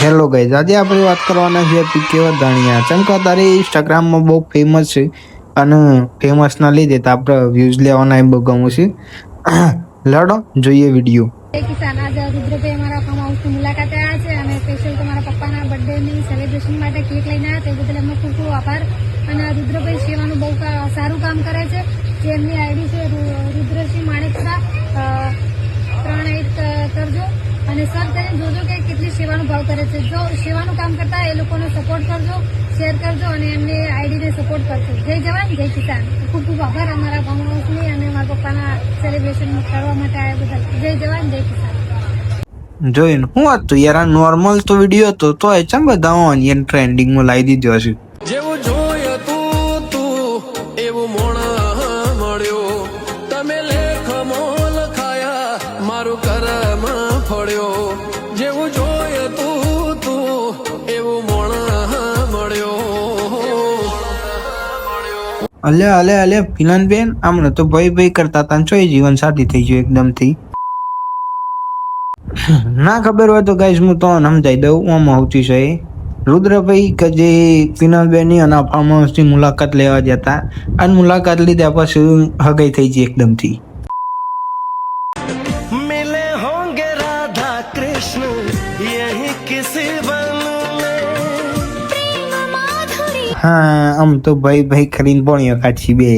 Hello guys, આજે આપણે વાત કરવાના છે પીકે વધાણિયા. ચમકા તારે ઇન્સ્ટાગ્રામમાં બહુ ફેમસ છે અને ફેમસના લીધે તો આપણે વ્યૂઝ લેવાના એ બહુ ગમું છે. લડો જોઈએ વિડીયો. કિસાન આજે રુદ્રભાઈ અમારા ફાર્મ હાઉસની મુલાકાતે આવ્યા છે અને સ્પેશિયલ તમારા પપ્પાના બર્થડેની સેલિબ્રેશન માટે કેક લઈને આવ્યા તે બદલ એમનો ખૂબ ખૂબ આભાર. અને રુદ્રભાઈ સેવાનું બહુ સારું કામ કરે છે. જે એમની આઈડી છે રુદ્રસિંહ માણેકસા 38 કરજો અને સર કરીને જોજો કે કેટલી સેવાનો ભાવ કરે છે. જો સેવાનું કામ કરતા એ લોકોને સપોર્ટ કરજો, શેર કરજો અને એમની આઈડીને સપોર્ટ કરજો. જય જવાન જય કિસાન. ખૂબ ખૂબ આભાર અમારા ફાર્મ હાઉસની અને મારા પપ્પાના સેલિબ્રેશન કરવા માટે આવ્યા બદલ. જય જવાન જય કિસાન. જોઈને હું હતું યાર, નોર્મલ તો વિડીયો હતો તો એ ચમ બધા ઓનિયન ટ્રેન્ડિંગમાં લાવી દીધો હશે. જેવું જોયું તું એવું મોણ મળ્યો, તમે લેખમાં લખાયા મારું કરમ ફળ્યો. જેવું જોયું તું એવું મોણ મળ્યો. અલે ફિલન બેન, આમને તો ભાઈ કરતા હતા ચોય જીવન સાથી થઈ ગયું એકદમથી. ના ખબર હોય તો ગાઈસ હું તો સમજાઈ દઉં. આમાં સૌથી છે રુદ્રભાઈ કે જે પિનલબેનની અને ફાર્મ હાઉસની મુલાકાત લેવા જતા અને મુલાકાત લીધા પછી હગાઈ થઈ ગઈ એકદમથી. મિલે હોંગે રાધા કૃષ્ણ યહી કિસી વન મેં. હા, આમ તો ભાઈ કરીને ભણ્યો કાઢી બે.